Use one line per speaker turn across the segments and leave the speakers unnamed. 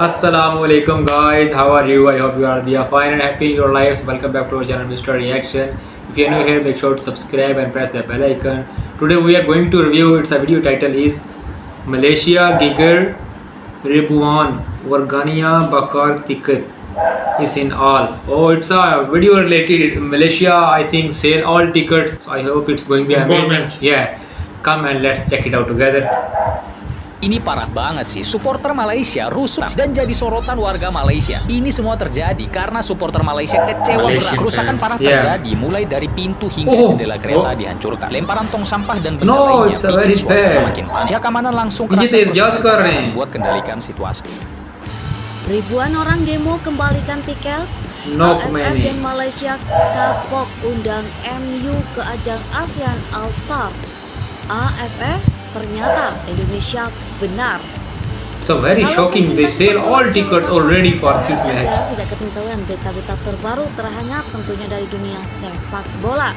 Assalamualaikum guys, how are you? I hope you are fine and happy in your lives. Welcome back to our channel Mr. Reaction. If you are new here, make sure to subscribe and press the bell icon. Today we are going to review, its a video title is Malaysia Giger Ribuan Wargania Bakar Ticket is in all. Oh, it's a video related Malaysia, I think sale all tickets. So I hope it's going to be amazing. Yeah, come and let's check it out together.
Ini parah banget sih, supporter Malaysia rusuh dan jadi sorotan warga Malaysia. Ini semua terjadi karena supporter Malaysia kecewa berat. Kerusakan parah terjadi mulai dari pintu hingga jendela kereta dihancurkan. Lemparan tong sampah dan benda lainnya bikin suasana makin panik. Pihak keamanan langsung kerahkan personel buat kendalikan situasi.
Ribuan orang demo kembalikan tiket. AFF dan Malaysia kapok undang MU ke ajang ASEAN All-Star. AFF ternyata Indonesia benar.
So very shocking, they sell all tickets already for this match.
Tidak ketinggalan berita-berita terbaru terhangat tentunya dari dunia sepak bola.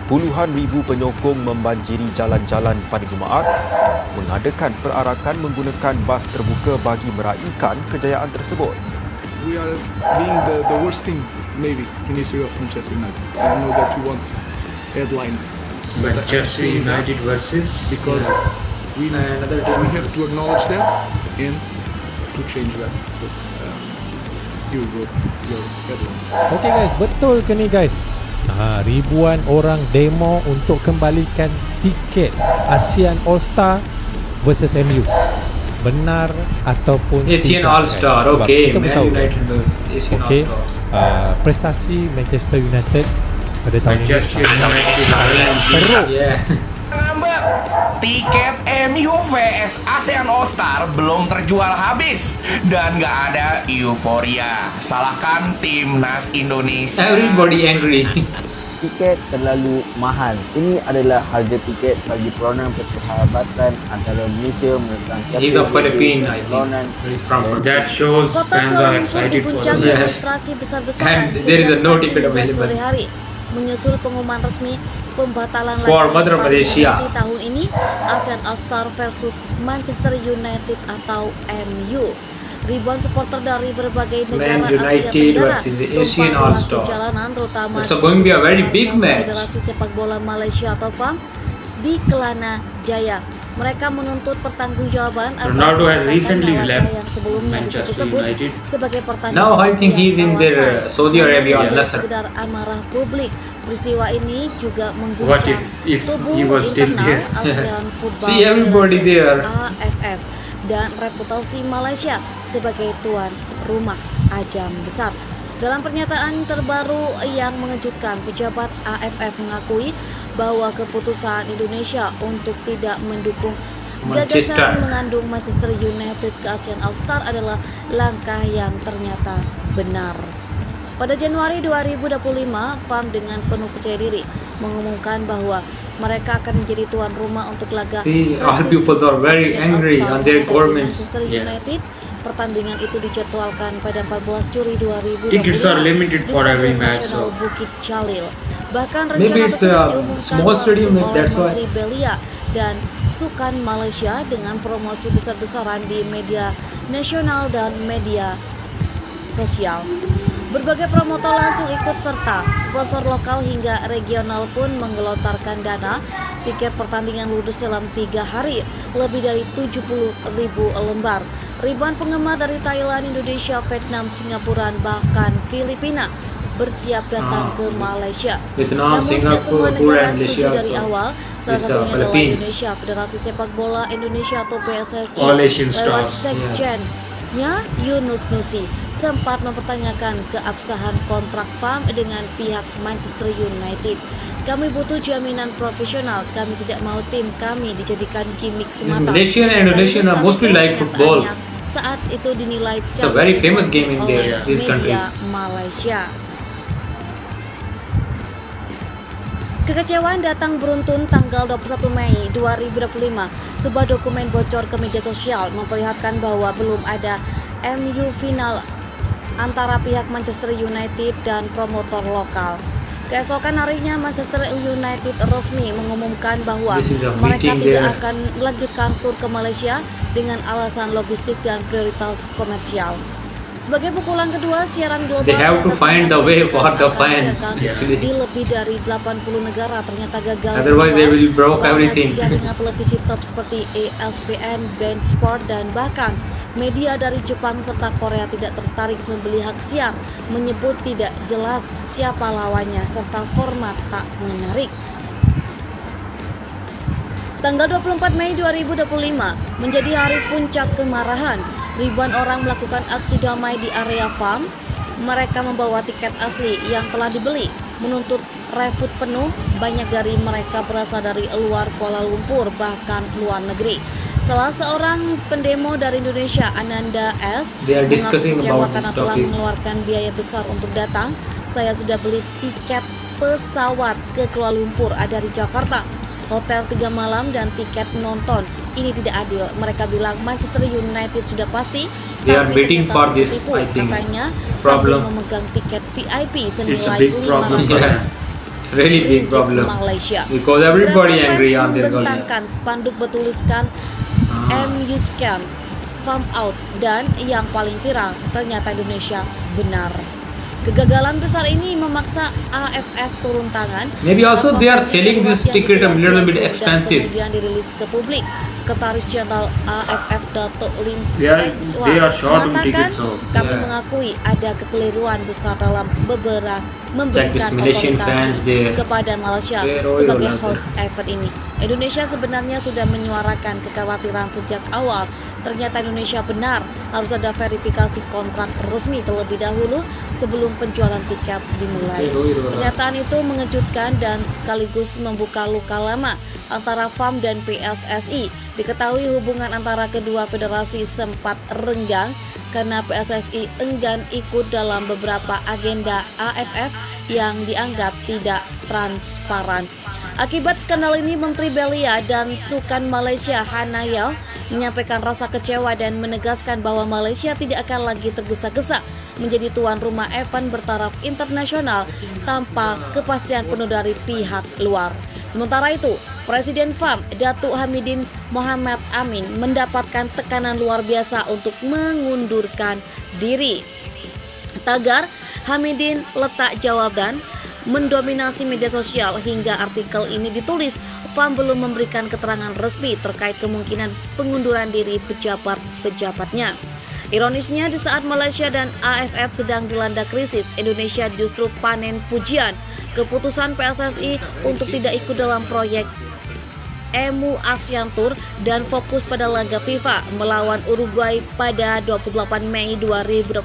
Puluhan ribu penyokong membanjiri jalan-jalan pada Jumaat mengadakan perarakan menggunakan bas terbuka bagi meraihkan kejayaan tersebut.
We are being the worst team maybe in history of Manchester United. I know that you want headlines.
Manchester United versus
because we have to acknowledge that and to change that. So, here you go, your headline.
Okey guys, betul ke ni guys? Ribuan orang demo untuk kembalikan tiket ASEAN All-Star versus MU. Benar ataupun
ASEAN All-Star, okay. Man United versus ASEAN All-Stars.
Prestasi Manchester United pada tahun ini.
Tiket MU vs ASEAN All-Star belum terjual habis dan nggak ada euforia. Salahkan timnas Indonesia.
Everybody angry.
Tiket terlalu mahal. Ini adalah harga tiket bagi peronan persahabatan antara Malaysia menentang
He's a Philippine, I think. He's from that shows fans are excited for the
demonstrasi besar-besaran
and there is a no ticket
sejak
available.
sore-hari menyusul pengumuman resmi pembatalan
For
laga
Mother Malaysia
di tahun ini ASEAN All-Star versus Manchester United atau MU. Ribuan supporter dari berbagai negara Asia Tenggara tumpah ke jalanan terutama
It's going to be a very big match.
Federasi Sepak Bola Malaysia atau FAM di Kelana Jaya. Mereka menuntut pertanggungjawaban
Ronaldo has recently left
yang sebelumnya
Manchester
disebut
United.
sebagai pertandingan.
Now I think he's in their Saudi Arabia Al Nassr.
Sekedar amarah publik. Peristiwa ini juga
What
mengguncang
if
tubuh
he was still
internal
there?
ASEAN Football
See everybody there.
AFF dan reputasi Malaysia sebagai tuan rumah ajang besar. Dalam pernyataan terbaru yang mengejutkan, pejabat AFF mengakui bahwa keputusan Indonesia untuk tidak mendukung gagasan mengandung Manchester United ke ASEAN All-Star adalah langkah yang ternyata benar. Pada Januari 2025, FAM dengan penuh percaya diri mengumumkan bahwa mereka akan menjadi tuan rumah untuk laga
all people are very angry on their government.
Manchester United. Pertandingan itu dijadwalkan pada 14 Juli 2020
Tickets are limited for every match,
Nasional
so
Bukit Jalil. Bahkan
maybe
rencana
it's
tersebut
a
diumumkan
small stadium,
langsung oleh
that's why.
Menteri Belia dan Sukan Malaysia dengan promosi besar-besaran di media nasional dan media sosial. Berbagai promotor langsung ikut serta, sponsor lokal hingga regional pun menggelontarkan dana. Tiket pertandingan ludes dalam 3 hari, lebih dari 70.000 lembar. Ribuan penggemar dari Thailand, Indonesia, Vietnam, Singapura, bahkan Filipina bersiap datang ke Malaysia.
Vietnam,
Namun tidak semua negara setuju dari
Malaysia,
awal. Salah satunya adalah Indonesia. Federasi Sepak Bola Indonesia atau PSSI lewat sekjennya Yunus Nusi sempat mempertanyakan keabsahan kontrak FAM dengan pihak Manchester United. Kami butuh jaminan profesional. Kami tidak mau tim kami dijadikan gimmick semata.
Malaysian and Indonesian are mostly like football.
Saat itu dinilai
It's a very famous game in these
media
countries.
Malaysia. Kekecewaan datang beruntun tanggal 21 Mei 2025. Sebuah dokumen bocor ke media sosial memperlihatkan bahwa belum ada MU final antara pihak Manchester United dan promotor lokal. Keesokan harinya Manchester United resmi mengumumkan bahwa mereka tidak akan melanjutkan tur ke Malaysia dengan alasan logistik dan prioritas komersial. Sebagai pukulan kedua, siaran global
They have to
yang
find the way for the fans,
disiarkan
actually.
di lebih dari 80 negara ternyata gagal.
Otherwise they will broke
Banyak
everything.
jaringan televisi top seperti ESPN, Bein Sport, dan bahkan media dari Jepang serta Korea tidak tertarik membeli hak siar, menyebut tidak jelas siapa lawannya serta format tak menarik. Tanggal 24 Mei 2025 menjadi hari puncak kemarahan. Ribuan orang melakukan aksi damai di area FAM. Mereka membawa tiket asli yang telah dibeli, menuntut refund penuh. Banyak dari mereka berasal dari luar Kuala Lumpur, bahkan luar negeri. Salah seorang pendemo dari Indonesia, Ananda S,
They are
mengaku
discussing
kecewa
about
karena
this
telah
topic.
mengeluarkan biaya besar untuk datang. Saya sudah beli tiket pesawat ke Kuala Lumpur dari Jakarta, hotel 3 malam dan tiket nonton. Ini tidak adil. Mereka bilang Manchester United sudah pasti.
They are
tapi
waiting
ternyata
for this,
tertipu,
I think,
katanya
problem.
sambil memegang tiket VIP
It's a
senilai
big problem. Yeah. It's really big problem.
Malaysia.
Because everybody
Beberapa
angry
fans
on their goal.
membentangkan spanduk bertuliskan MU Scam, Farm Out, dan yang paling viral ternyata Indonesia benar. Kegagalan besar ini memaksa AFF turun tangan.
Maybe also they are selling this
Yang
ticket a little bit
dan
expensive.
kemudian dirilis ke publik. Sekretaris Jenderal AFF Datuk Lim
They are short on
mengatakan,
tickets, so,
kami
yeah.
mengakui ada kekeliruan besar dalam memberikan
this Malaysian fans
otorientasi
there.
kepada Malaysia
They're all
sebagai
out
host event ini. Indonesia sebenarnya sudah menyuarakan kekhawatiran sejak awal. Ternyata Indonesia benar, harus ada verifikasi kontrak resmi terlebih dahulu sebelum penjualan tiket dimulai. Pernyataan itu mengejutkan dan sekaligus membuka luka lama antara FAM dan PSSI. Diketahui hubungan antara kedua federasi sempat renggang karena PSSI enggan ikut dalam beberapa agenda AFF yang dianggap tidak transparan. Akibat skandal ini, Menteri Belia dan Sukan Malaysia Hanayal menyampaikan rasa kecewa dan menegaskan bahwa Malaysia tidak akan lagi tergesa-gesa menjadi tuan rumah event bertaraf internasional tanpa kepastian penuh dari pihak luar. Sementara itu, Presiden FAM Datuk Hamidin Mohamad Amin mendapatkan tekanan luar biasa untuk mengundurkan diri. Tagar Hamidin letak jawaban mendominasi media sosial hingga artikel ini ditulis. FAM belum memberikan keterangan resmi terkait kemungkinan pengunduran diri pejabat-pejabatnya. Ironisnya, di saat Malaysia dan AFF sedang dilanda krisis, Indonesia justru panen pujian. Keputusan PSSI untuk tidak ikut dalam proyek EMU ASEAN Tour dan fokus pada laga FIFA melawan Uruguay pada 28 Mei 2026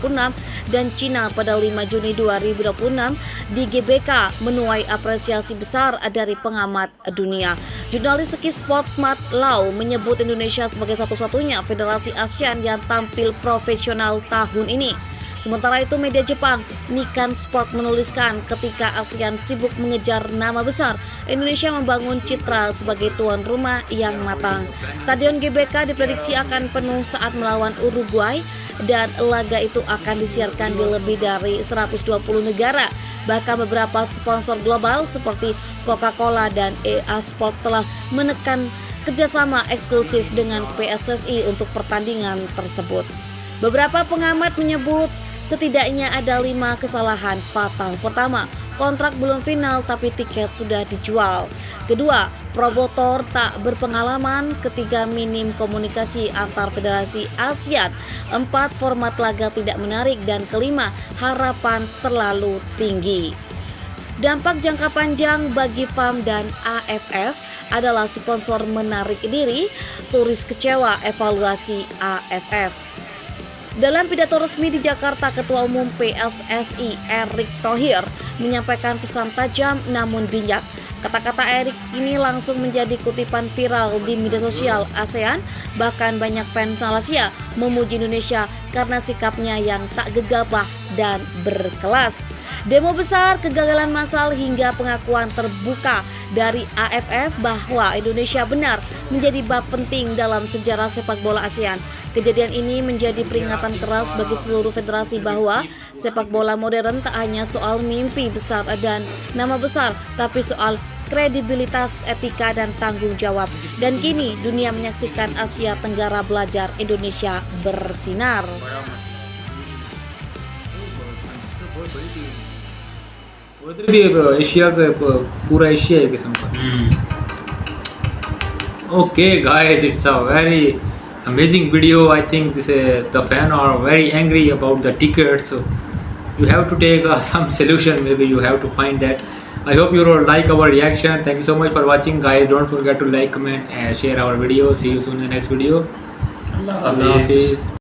dan Cina pada 5 Juni 2026 di GBK menuai apresiasi besar dari pengamat dunia. Jurnalis ski sport Mat Lau menyebut Indonesia sebagai satu-satunya federasi ASEAN yang tampil profesional tahun ini. Sementara itu, media Jepang Nikan Sport menuliskan ketika ASEAN sibuk mengejar nama besar, Indonesia membangun citra sebagai tuan rumah yang matang. Stadion GBK diprediksi akan penuh saat melawan Uruguay dan laga itu akan disiarkan di lebih dari 120 negara. Bahkan beberapa sponsor global seperti Coca-Cola dan EA Sport telah menekan kerjasama eksklusif dengan PSSI untuk pertandingan tersebut. Beberapa pengamat menyebut setidaknya ada 5 kesalahan fatal. Pertama, kontrak belum final tapi tiket sudah dijual. Kedua, promotor tak berpengalaman. Ketiga, minim komunikasi antar federasi ASEAN. 4, format laga tidak menarik. Dan kelima, harapan terlalu tinggi. Dampak jangka panjang bagi FAM dan AFF adalah sponsor menarik diri, turis kecewa, evaluasi AFF. Dalam pidato resmi di Jakarta, Ketua Umum PSSI Erick Thohir menyampaikan pesan tajam namun bijak. Kata-kata Erick ini langsung menjadi kutipan viral di media sosial ASEAN. Bahkan banyak fans Malaysia memuji Indonesia karena sikapnya yang tak gegabah dan berkelas. Demo besar, kegagalan massal hingga pengakuan terbuka dari AFF bahwa Indonesia benar menjadi bab penting dalam sejarah sepak bola ASEAN. Kejadian ini menjadi peringatan keras bagi seluruh federasi bahwa sepak bola modern tak hanya soal mimpi besar dan nama besar, tapi soal kredibilitas, etika, dan tanggung jawab. Dan kini dunia menyaksikan Asia Tenggara belajar, Indonesia bersinar.
उधर भी एशिया का पूरा एशिया है किस्म का. Okay guys, it's a very amazing video. I think the fan are very angry about the tickets, so you have to take some solution. Maybe you have to find that. I hope you all like our reaction. Thank you so much for watching, guys. Don't forget to like, comment, and share our video. See you soon in the next video. Allah Hafiz.